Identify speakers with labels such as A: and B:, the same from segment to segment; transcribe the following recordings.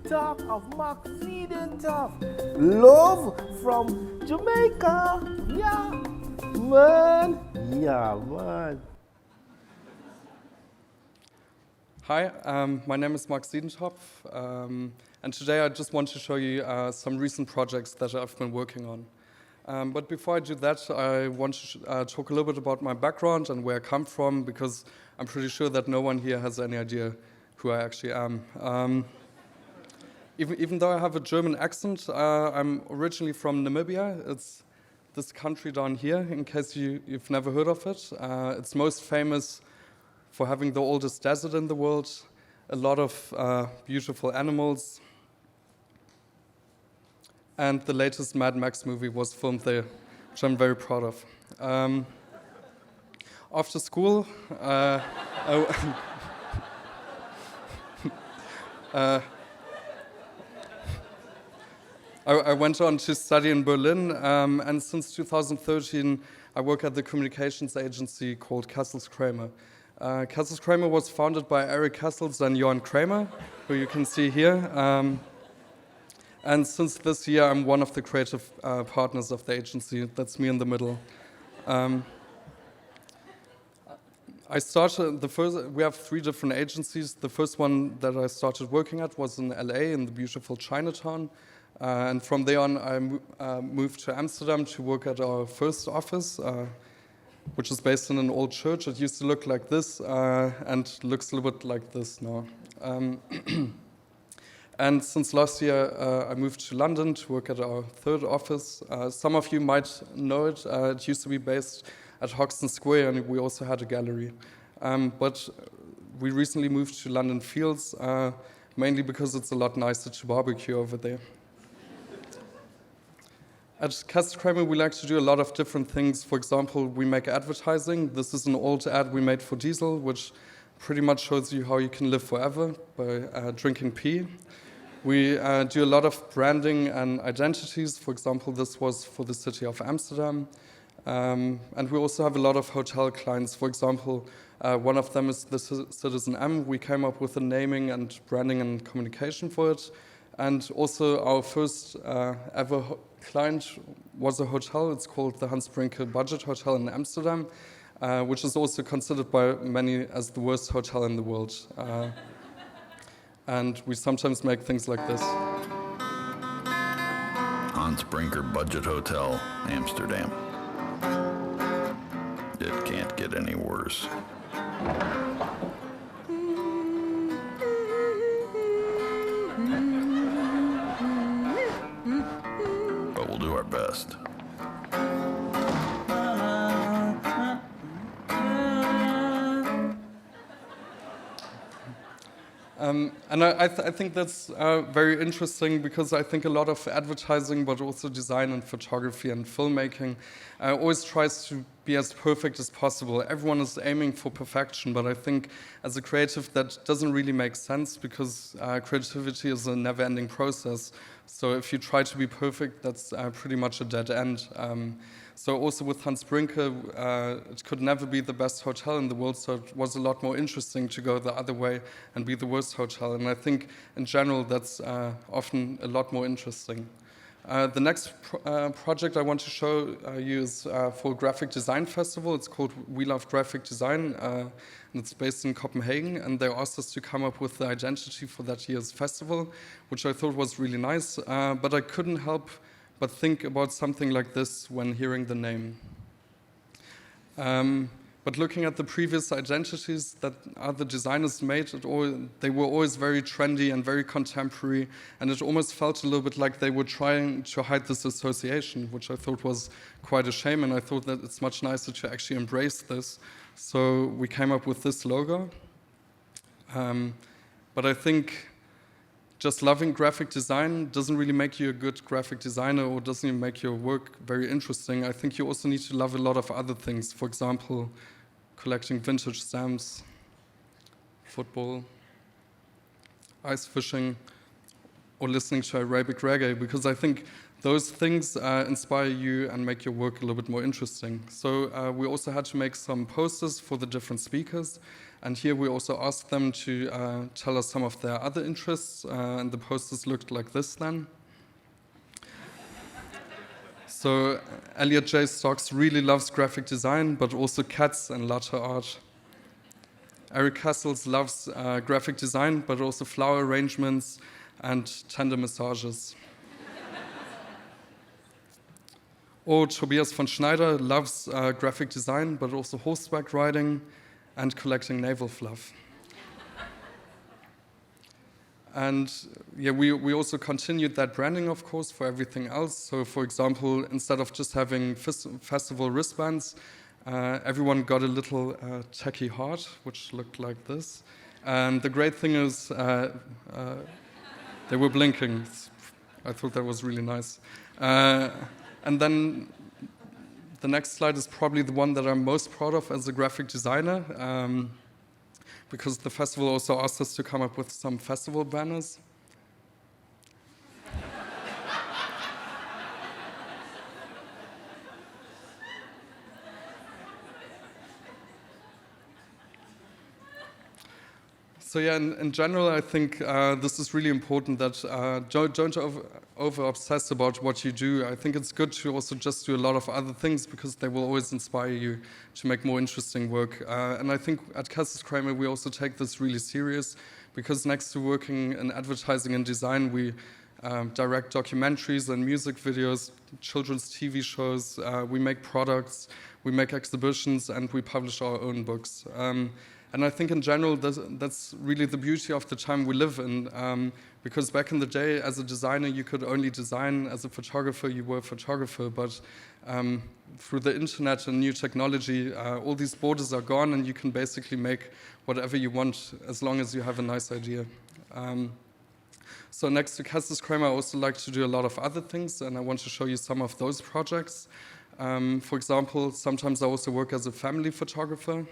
A: talk of Mark Siedentopf. Love from Jamaica. Yeah, man. Yeah, man.
B: Hi, my name is Mark Siedentopf, and today I just want to show you some recent projects that I've been working on. But before I do that, I want to talk a little bit about my background and where I come from, because I'm pretty sure that no one here has any idea who I actually am. Even though I have a German accent, I'm originally from Namibia. It's this country down here, in case you've never heard of it. It's most famous for having the oldest desert in the world, a lot of beautiful animals, and the latest Mad Max movie was filmed there, which I'm very proud of. After school, I went on to study in Berlin, and since 2013, I work at the communications agency called Kessels Kramer. Kessels Kramer was founded by Eric Kessels and Johann Kramer, who you can see here. And since this year, I'm one of the creative partners of the agency. That's me in the middle. I started we have 3 different agencies. The first one that I started working at was in LA, in the beautiful Chinatown. And from there on, I moved to Amsterdam to work at our first office, which is based in an old church. It used to look like this, and looks a little bit like this now. And since last year, I moved to London to work at our third office. Some of you might know it. It used to be based at Hoxton Square, and we also had a gallery. But we recently moved to London Fields, mainly because it's a lot nicer to barbecue over there. At Kessels Kramer, we like to do a lot of different things. For example, we make advertising. This is an old ad we made for diesel, which pretty much shows you how you can live forever by drinking pee. We do a lot of branding and identities. For example, this was for the city of Amsterdam. And we also have a lot of hotel clients. For example, one of them is the Citizen M. We came up with the naming and branding and communication for it. And also our first ever client was a hotel. It's called the Hans Brinker Budget Hotel in Amsterdam, which is also considered by many as the worst hotel in the world. And we sometimes make things like this.
C: Hans Brinker Budget Hotel, Amsterdam. It can't get any worse. But we'll do our best.
B: And I think that's very interesting, because I think a lot of advertising, but also design and photography and filmmaking, always tries to be as perfect as possible. Everyone is aiming for perfection, but I think as a creative that doesn't really make sense, because creativity is a never-ending process. So if you try to be perfect, that's pretty much a dead end. So also with Hans Brinker, it could never be the best hotel in the world, so it was a lot more interesting to go the other way and be the worst hotel. And I think in general that's often a lot more interesting. The next project I want to show you is for a graphic design festival. It's called We Love Graphic Design, and it's based in Copenhagen. And they asked us to come up with the identity for that year's festival, which I thought was really nice. But I couldn't help but think about something like this when hearing the name. But looking at the previous identities that other designers made, they were always very trendy and very contemporary, and it almost felt a little bit like they were trying to hide this association, which I thought was quite a shame, and I thought that it's much nicer to actually embrace this. So we came up with this logo. But I think just loving graphic design doesn't really make you a good graphic designer, or doesn't even make your work very interesting. I think you also need to love a lot of other things. For example, collecting vintage stamps, football, ice fishing, or listening to Arabic reggae, because I think those things inspire you and make your work a little bit more interesting. So we also had to make some posters for the different speakers, and here we also asked them to tell us some of their other interests, and the posters looked like this then. So Elliot J. Stocks really loves graphic design, but also cats and latte art. Eric Castles loves graphic design, but also flower arrangements and tender massages. Or Tobias von Schneider loves graphic design, but also horseback riding and collecting naval fluff. And yeah, we also continued that branding, of course, for everything else. So for example, instead of just having festival wristbands, everyone got a little techie heart, which looked like this. And the great thing is they were blinking. I thought that was really nice. And then the next slide is probably the one that I'm most proud of as a graphic designer, because the festival also asked us to come up with some festival banners. So yeah, in general, I think this is really important that don't over-obsess about what you do. I think it's good to also just do a lot of other things because they will always inspire you to make more interesting work. And I think at Kramer we also take this really serious because next to working in advertising and design, we direct documentaries and music videos, children's TV shows, we make products, we make exhibitions, and we publish our own books. And I think in general, that's really the beauty of the time we live in, because back in the day, as a designer, you could only design. As a photographer, you were a photographer. But through the internet and new technology, all these borders are gone, and you can basically make whatever you want as long as you have a nice idea. So next to Kramer, I also like to do a lot of other things, and I want to show you some of those projects. For example, sometimes I also work as a family photographer.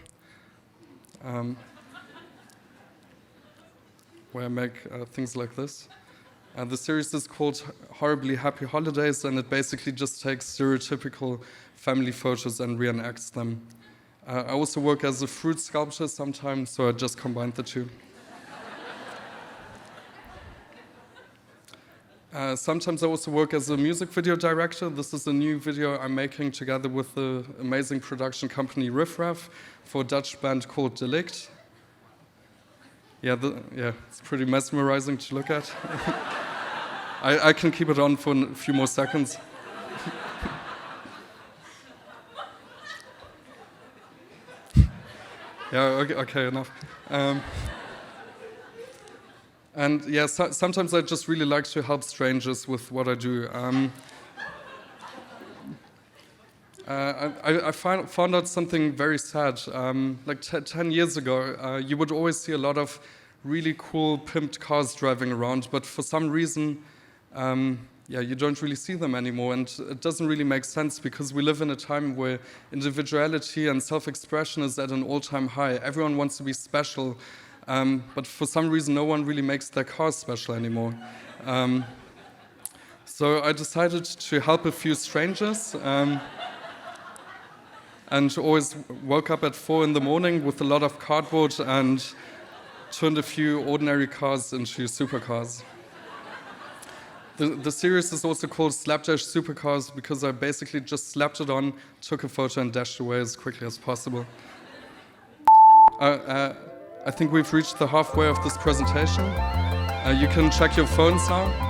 B: Where I make things like this. The series is called Horribly Happy Holidays, and it basically just takes stereotypical family photos and reenacts them. I also work as a fruit sculptor sometimes, so I just combined the two. Sometimes I also work as a music video director. This is a new video I'm making together with the amazing production company Riff Raff for a Dutch band called Delict. Yeah, it's pretty mesmerizing to look at. I can keep it on for a few more seconds. Yeah, okay, enough. And yeah, sometimes I just really like to help strangers with what I do. I found out something very sad. Like 10 years ago, you would always see a lot of really cool pimped cars driving around, but for some reason, you don't really see them anymore, and it doesn't really make sense because we live in a time where individuality and self-expression is at an all-time high. Everyone wants to be special. But for some reason, no one really makes their cars special anymore. So I decided to help a few strangers and always woke up at 4 in the morning with a lot of cardboard and turned a few ordinary cars into supercars. The series is also called Slapdash Supercars because I basically just slapped it on, took a photo, and dashed away as quickly as possible. I think we've reached the halfway of this presentation. You can check your phones now.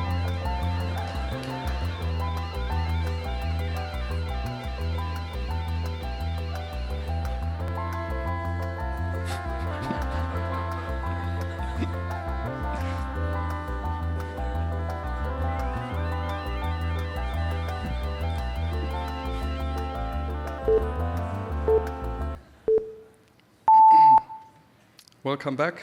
B: Welcome back.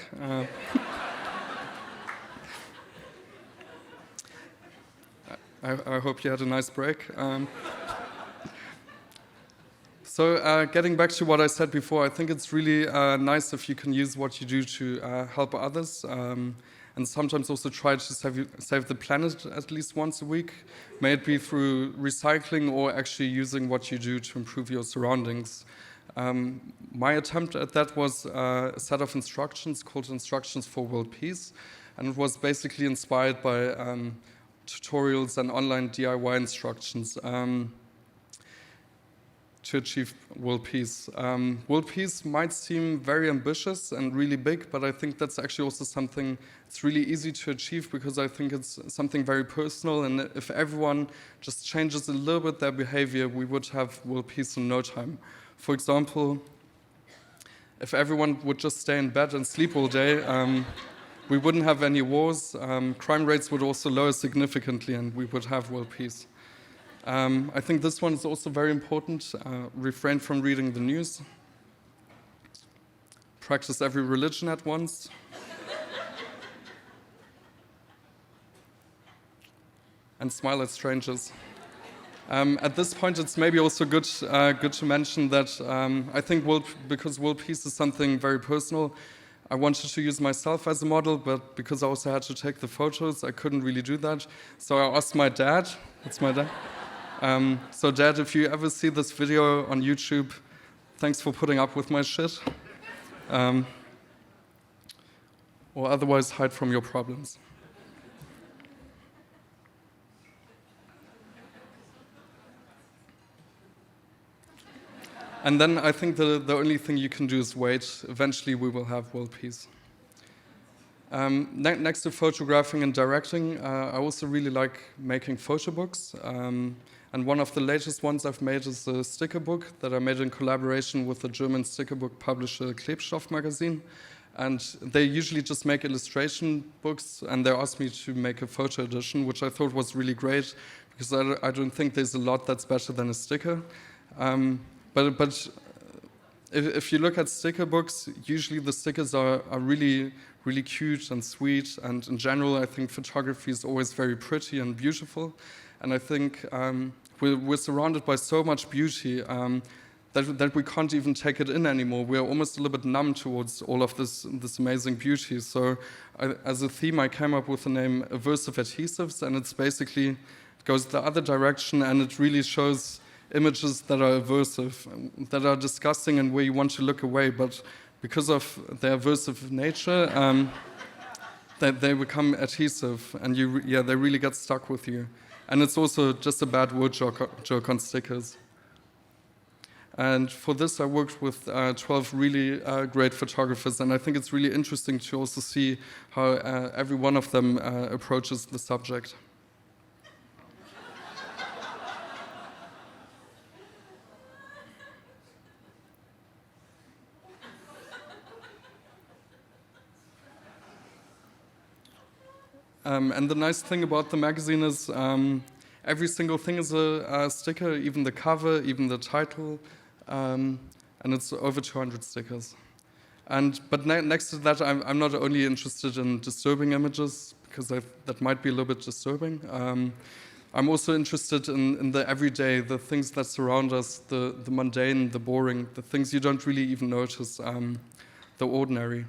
B: I hope you had a nice break. So getting back to what I said before, I think it's really nice if you can use what you do to help others. And and sometimes also try to save the planet at least once a week. May it be through recycling or actually using what you do to improve your surroundings. My attempt at that was a set of instructions called Instructions for World Peace, and it was basically inspired by tutorials and online DIY instructions to achieve world peace. World peace might seem very ambitious and really big, but I think that's actually also something it's really easy to achieve, because I think it's something very personal, and if everyone just changes a little bit their behavior, we would have world peace in no time. For example, if everyone would just stay in bed and sleep all day, we wouldn't have any wars, crime rates would also lower significantly, and we would have world peace. I think this one is also very important. Refrain from reading the news. Practice every religion at once. And smile at strangers. At this point, it's maybe also good to mention that I think because world peace is something very personal, I wanted to use myself as a model, but because I also had to take the photos, I couldn't really do that. So I asked my dad. That's my dad. So Dad, if you ever see this video on YouTube, thanks for putting up with my shit. Or otherwise hide from your problems. And then I think the only thing you can do is wait. Eventually we will have world peace. Next to photographing and directing, I also really like making photo books. And one of the latest ones I've made is a sticker book that I made in collaboration with the German sticker book publisher Klebstoff magazine. And they usually just make illustration books, and they asked me to make a photo edition, which I thought was really great, because I don't think there's a lot that's better than a sticker. But if you look at sticker books, usually the stickers are really, really cute and sweet, and in general I think photography is always very pretty and beautiful. And I think we're surrounded by so much beauty that we can't even take it in anymore. We're almost a little bit numb towards all of this amazing beauty. So as a theme, I came up with the name AVERSIVE ADHESIVES, and it's basically, it goes the other direction, and it really shows images that are aversive, that are disgusting and where you want to look away, but because of their aversive nature, they become adhesive, and they really get stuck with you. And it's also just a bad word joke on stickers. And for this, I worked with 12 really great photographers, and I think it's really interesting to also see how every one of them approaches the subject. And the nice thing about the magazine is every single thing is a sticker, even the cover, even the title, and it's over 200 stickers. But next to that, I'm not only interested in disturbing images, because that might be a little bit disturbing. I'm also interested in the everyday, the things that surround us, the mundane, the boring, the things you don't really even notice, the ordinary.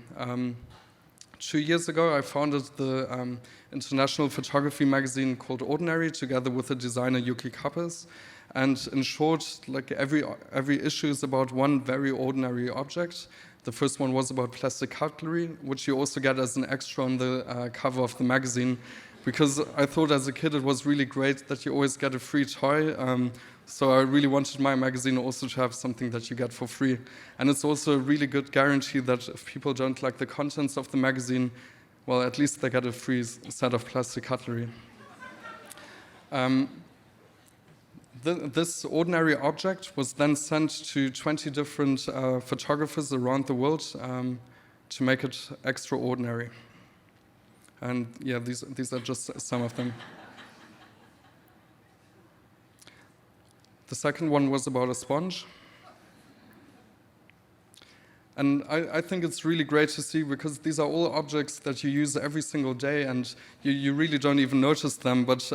B: 2 years ago, I founded the international photography magazine called Ordinary, together with the designer Yuki Kappes. And in short, like every issue is about one very ordinary object. The first one was about plastic cutlery, which you also get as an extra on the cover of the magazine, because I thought as a kid it was really great that you always get a free toy. So I really wanted my magazine also to have something that you get for free. And it's also a really good guarantee that if people don't like the contents of the magazine, well, at least they get a free set of plastic cutlery. This ordinary object was then sent to 20 different photographers around the world to make it extraordinary. And yeah, these are just some of them. The second one was about a sponge. And I think it's really great to see, because these are all objects that you use every single day, and you really don't even notice them, but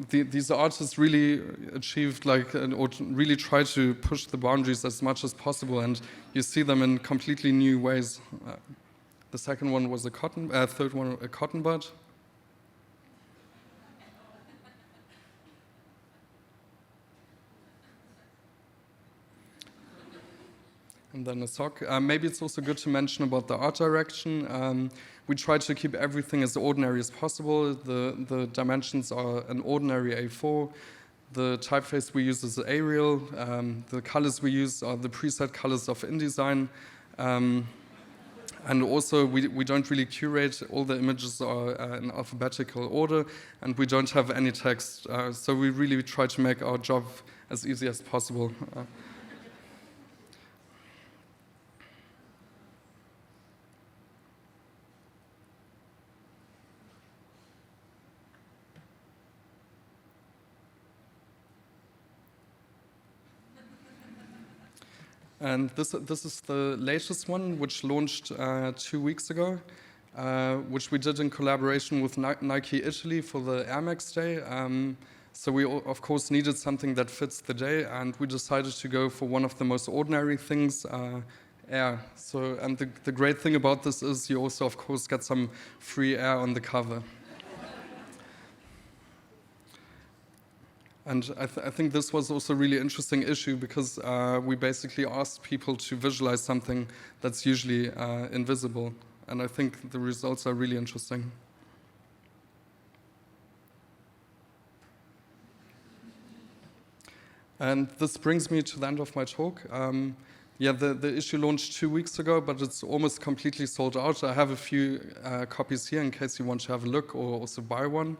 B: these artists really achieved or really try to push the boundaries as much as possible, and you see them in completely new ways. The second one was third one a cotton bud. And then a sock. Maybe it's also good to mention about the art direction. We try to keep everything as ordinary as possible. The dimensions are an ordinary A4. The typeface we use is Arial. The colors we use are the preset colors of InDesign. And also, we don't really curate. All the images are in alphabetical order, and we don't have any text. So we really try to make our job as easy as possible. And this is the latest one, which launched 2 weeks ago, which we did in collaboration with Nike Italy for the Air Max Day. So we, of course, needed something that fits the day, and we decided to go for one of the most ordinary things, air. So, and the great thing about this is you also, of course, get some free air on the cover. And I think this was also a really interesting issue because we basically asked people to visualize something that's usually invisible. And I think the results are really interesting. And this brings me to the end of my talk. Yeah, the issue launched 2 weeks ago, but it's almost completely sold out. I have a few copies here in case you want to have a look or also buy one.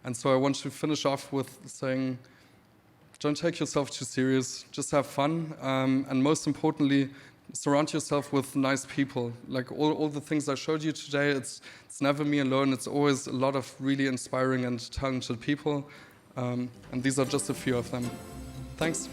B: And so I want to finish off with saying, don't take yourself too serious, just have fun. And most importantly, surround yourself with nice people. Like all the things I showed you today, it's never me alone. It's always a lot of really inspiring and talented people. And these are just a few of them. Thanks.